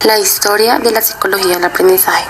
La historia de la psicología del aprendizaje.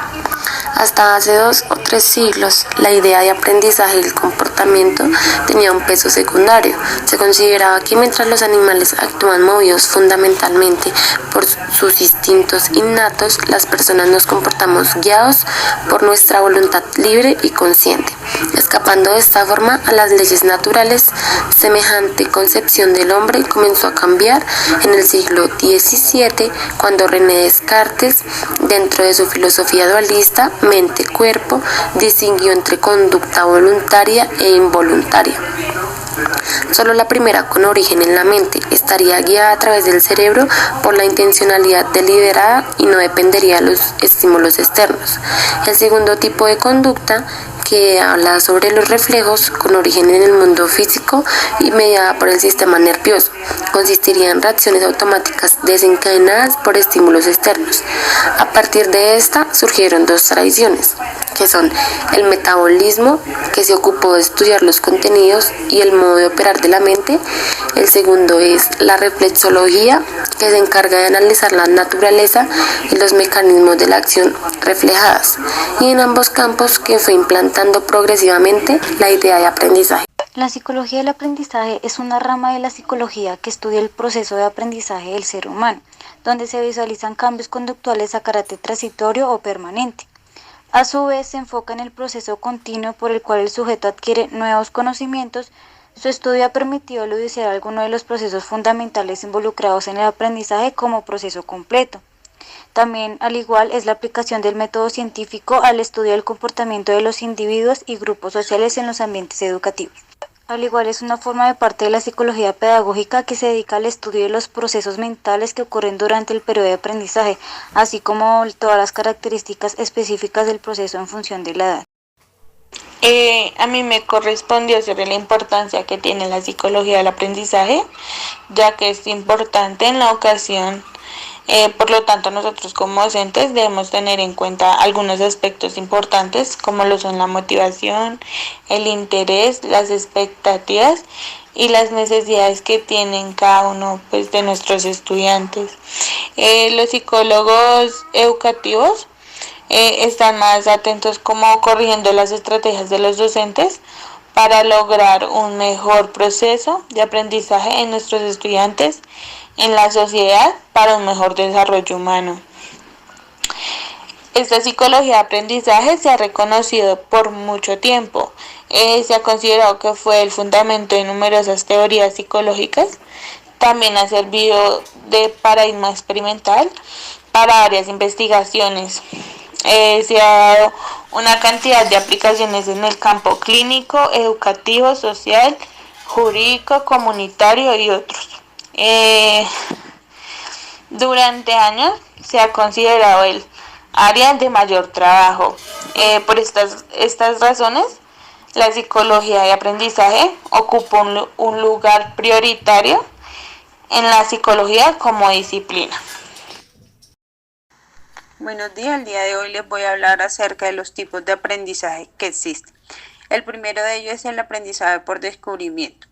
Hasta hace 2 o 3 siglos, la idea de aprendizaje del comportamiento tenía un peso secundario. Se consideraba que mientras los animales actúan movidos fundamentalmente por sus instintos innatos, las personas nos comportamos guiados por nuestra voluntad libre y consciente. Escapando de esta forma a las leyes naturales, semejante concepción del hombre comenzó a cambiar en el siglo XVII, cuando René Descartes, dentro de su filosofía dualista mente-cuerpo, distinguió entre conducta voluntaria e involuntaria. Solo la primera, con origen en la mente, estaría guiada a través del cerebro por la intencionalidad deliberada y no dependería de los estímulos externos. El segundo tipo de conducta, que habla sobre los reflejos con origen en el mundo físico y mediada por el sistema nervioso, consistiría en reacciones automáticas desencadenadas por estímulos externos. A partir de esta surgieron 2 tradiciones, que son el metabolismo, que se ocupó de estudiar los contenidos y el modo de operar de la mente. El segundo es la reflexología, que se encarga de analizar la naturaleza y los mecanismos de la acción reflejadas, y en ambos campos que fue implantando progresivamente la idea de aprendizaje. La psicología del aprendizaje es una rama de la psicología que estudia el proceso de aprendizaje del ser humano, donde se visualizan cambios conductuales a carácter transitorio o permanente. A su vez, se enfoca en el proceso continuo por el cual el sujeto adquiere nuevos conocimientos. Su estudio ha permitido elucidar algunos de los procesos fundamentales involucrados en el aprendizaje como proceso completo. También, al igual, es la aplicación del método científico al estudio del comportamiento de los individuos y grupos sociales en los ambientes educativos. Al igual, es una forma de parte de la psicología pedagógica que se dedica al estudio de los procesos mentales que ocurren durante el periodo de aprendizaje, así como todas las características específicas del proceso en función de la edad. A mí me correspondió sobre la importancia que tiene la psicología del aprendizaje, ya que es importante en la ocasión. Por lo tanto, nosotros como docentes debemos tener en cuenta algunos aspectos importantes, como lo son la motivación, el interés, las expectativas y las necesidades que tienen cada uno, pues, de nuestros estudiantes. Los psicólogos educativos están más atentos como corrigiendo las estrategias de los docentes para lograr un mejor proceso de aprendizaje en nuestros estudiantes, en la sociedad, para un mejor desarrollo humano. Esta psicología de aprendizaje se ha reconocido por mucho tiempo. Se ha considerado que fue el fundamento de numerosas teorías psicológicas. También ha servido de paradigma experimental para varias investigaciones. Se ha dado una cantidad de aplicaciones en el campo clínico, educativo, social, jurídico, comunitario y otros. Durante años se ha considerado el área de mayor trabajo. Por estas razones, la psicología de aprendizaje ocupa un lugar prioritario en la psicología como disciplina. Buenos días, el día de hoy les voy a hablar acerca de los tipos de aprendizaje que existen. El primero de ellos es el aprendizaje por descubrimiento.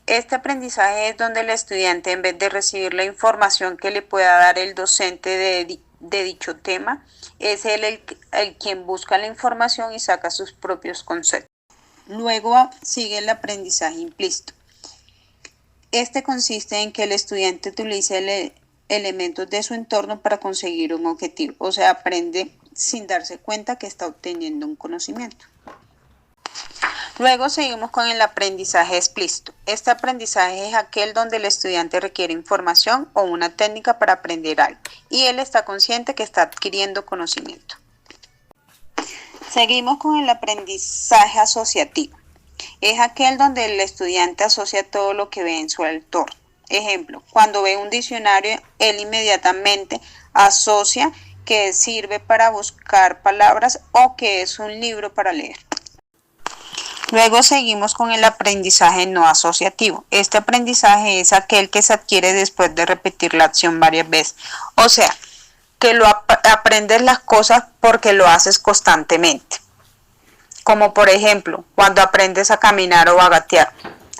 Este aprendizaje es donde el estudiante, en vez de recibir la información que le pueda dar el docente de dicho tema, es el quien busca la información y saca sus propios conceptos. Luego sigue el aprendizaje implícito. Este consiste en que el estudiante utilice elementos de su entorno para conseguir un objetivo, o sea, aprende sin darse cuenta que está obteniendo un conocimiento. Luego seguimos con el aprendizaje explícito. Este aprendizaje es aquel donde el estudiante requiere información o una técnica para aprender algo y él está consciente que está adquiriendo conocimiento. Seguimos con el aprendizaje asociativo. Es aquel donde el estudiante asocia todo lo que ve en su entorno. Ejemplo, cuando ve un diccionario, él inmediatamente asocia que sirve para buscar palabras o que es un libro para leer. Luego seguimos con el aprendizaje no asociativo. Este aprendizaje es aquel que se adquiere después de repetir la acción varias veces. O sea, que aprendes las cosas porque lo haces constantemente. Como por ejemplo, cuando aprendes a caminar o a gatear.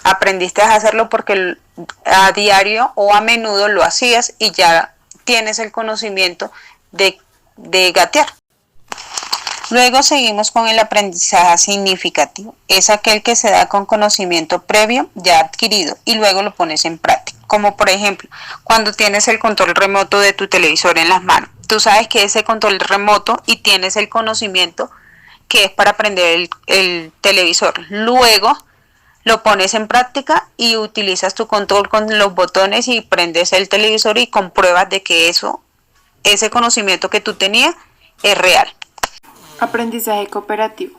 Aprendiste a hacerlo porque a diario o a menudo lo hacías y ya tienes el conocimiento de gatear. Luego seguimos con el aprendizaje significativo. Es aquel que se da con conocimiento previo ya adquirido y luego lo pones en práctica. Como por ejemplo, cuando tienes el control remoto de tu televisor en las manos. Tú sabes que ese control remoto y tienes el conocimiento que es para prender el televisor. Luego lo pones en práctica y utilizas tu control con los botones y prendes el televisor y compruebas de que ese conocimiento que tú tenías es real. Aprendizaje cooperativo.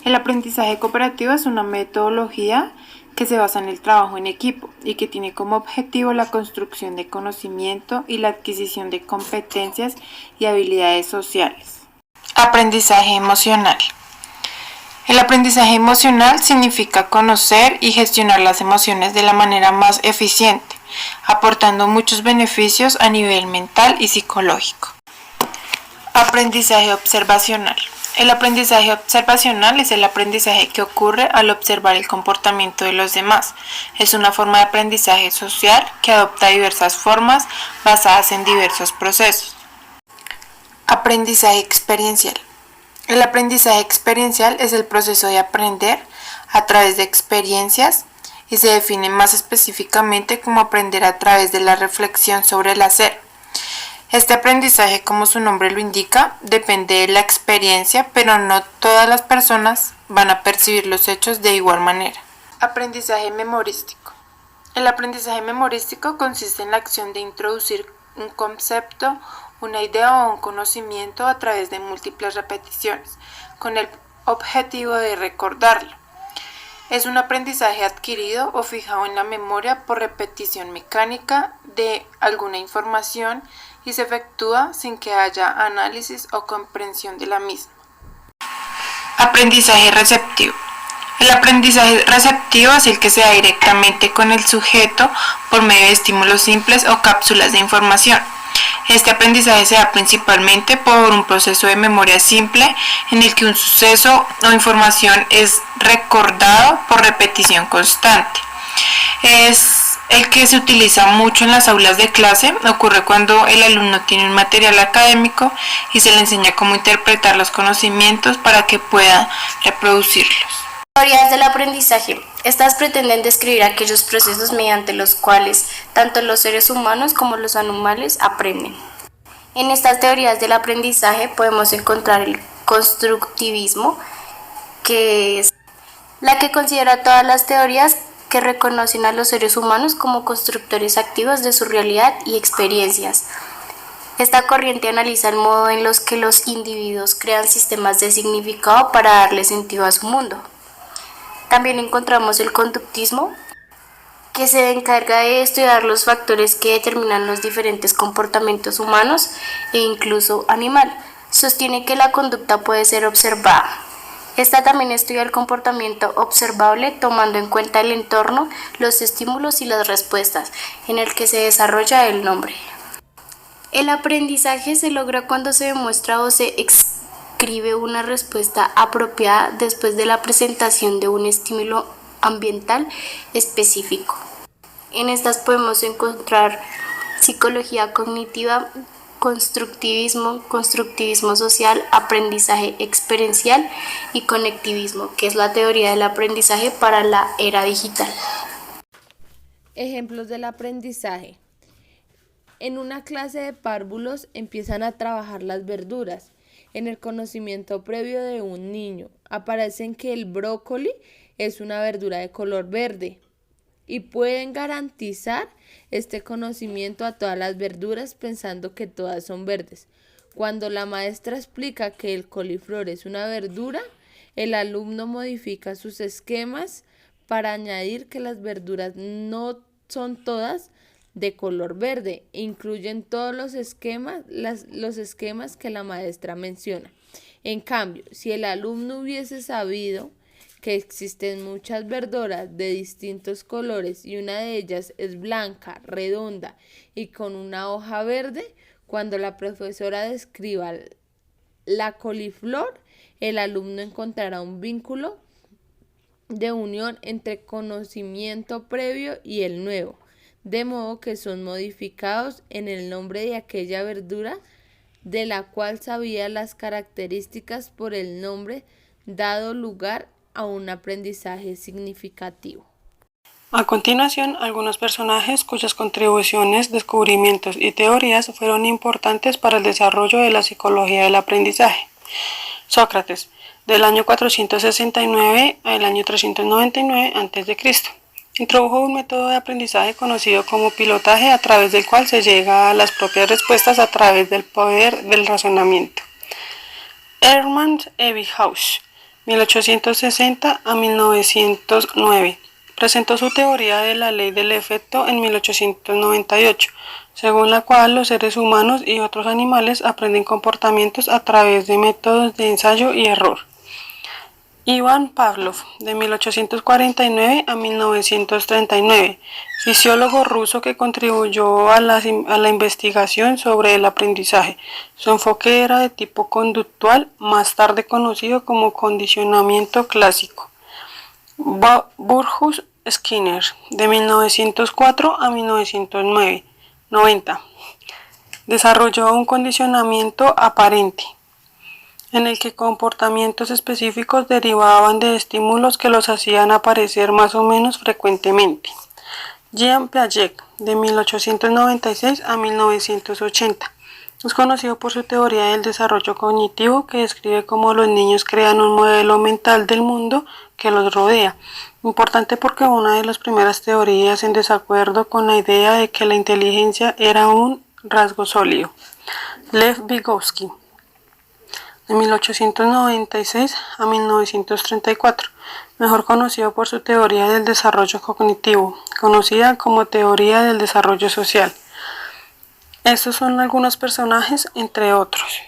El aprendizaje cooperativo es una metodología que se basa en el trabajo en equipo y que tiene como objetivo la construcción de conocimiento y la adquisición de competencias y habilidades sociales. Aprendizaje emocional. El aprendizaje emocional significa conocer y gestionar las emociones de la manera más eficiente, aportando muchos beneficios a nivel mental y psicológico. Aprendizaje observacional. El aprendizaje observacional es el aprendizaje que ocurre al observar el comportamiento de los demás. Es una forma de aprendizaje social que adopta diversas formas basadas en diversos procesos. Aprendizaje experiencial. El aprendizaje experiencial es el proceso de aprender a través de experiencias y se define más específicamente como aprender a través de la reflexión sobre el hacer. Este aprendizaje, como su nombre lo indica, depende de la experiencia, pero no todas las personas van a percibir los hechos de igual manera. Aprendizaje memorístico. El aprendizaje memorístico consiste en la acción de introducir un concepto, una idea o un conocimiento a través de múltiples repeticiones, con el objetivo de recordarlo. Es un aprendizaje adquirido o fijado en la memoria por repetición mecánica de alguna información y se efectúa sin que haya análisis o comprensión de la misma. Aprendizaje receptivo. El aprendizaje receptivo es el que se da directamente con el sujeto por medio de estímulos simples o cápsulas de información. Este aprendizaje se da principalmente por un proceso de memoria simple en el que un suceso o información es recordado por repetición constante. Es el que se utiliza mucho en las aulas de clase. Ocurre cuando el alumno tiene un material académico y se le enseña cómo interpretar los conocimientos para que pueda reproducirlos. Teorías del aprendizaje. Estas pretenden describir aquellos procesos mediante los cuales tanto los seres humanos como los animales aprenden. En estas teorías del aprendizaje podemos encontrar el constructivismo, que es la que considera todas las teorías que reconocen a los seres humanos como constructores activos de su realidad y experiencias. Esta corriente analiza el modo en los que los individuos crean sistemas de significado para darle sentido a su mundo. También encontramos el conductismo, que se encarga de estudiar los factores que determinan los diferentes comportamientos humanos e incluso animal. Sostiene que la conducta puede ser observada. Esta también estudia el comportamiento observable tomando en cuenta el entorno, los estímulos y las respuestas, en el que se desarrolla el nombre. El aprendizaje se logra cuando se demuestra o se escribe una respuesta apropiada después de la presentación de un estímulo ambiental específico. En estas podemos encontrar psicología cognitiva, constructivismo social, aprendizaje experiencial y conectivismo, que es la teoría del aprendizaje para la era digital. Ejemplos del aprendizaje. En una clase de párvulos empiezan a trabajar las verduras. En el conocimiento previo de un niño aparecen que el brócoli es una verdura de color verde y pueden garantizar este conocimiento a todas las verduras pensando que todas son verdes. Cuando la maestra explica que el coliflor es una verdura, el alumno modifica sus esquemas para añadir que las verduras no son todas de color verde, incluyen todos los esquemas que la maestra menciona. En cambio, si el alumno hubiese sabido que existen muchas verduras de distintos colores y una de ellas es blanca, redonda y con una hoja verde, cuando la profesora describa la coliflor, el alumno encontrará un vínculo de unión entre conocimiento previo y el nuevo, de modo que son modificados en el nombre de aquella verdura de la cual sabía las características por el nombre dado lugar a un aprendizaje significativo. A continuación, algunos personajes cuyas contribuciones, descubrimientos y teorías fueron importantes para el desarrollo de la psicología del aprendizaje. Sócrates, del año 469 al año 399 a.C. Introdujo un método de aprendizaje conocido como pilotaje, a través del cual se llega a las propias respuestas a través del poder del razonamiento. Hermann Ebbinghaus, 1860 a 1909. Presentó su teoría de la ley del efecto en 1898, según la cual los seres humanos y otros animales aprenden comportamientos a través de métodos de ensayo y error. Ivan Pavlov, de 1849 a 1939, fisiólogo ruso que contribuyó a la investigación sobre el aprendizaje. Su enfoque era de tipo conductual, más tarde conocido como condicionamiento clásico. Burrhus Skinner, de 1904 a 1990, desarrolló un condicionamiento aparente, en el que comportamientos específicos derivaban de estímulos que los hacían aparecer más o menos frecuentemente. Jean Piaget, de 1896 a 1980, es conocido por su teoría del desarrollo cognitivo, que describe cómo los niños crean un modelo mental del mundo que los rodea. Importante porque una de las primeras teorías en desacuerdo con la idea de que la inteligencia era un rasgo sólido. Lev Vygotsky, de 1896 a 1934, mejor conocido por su teoría del desarrollo cognitivo, conocida como teoría del desarrollo social. Estos son algunos personajes, entre otros.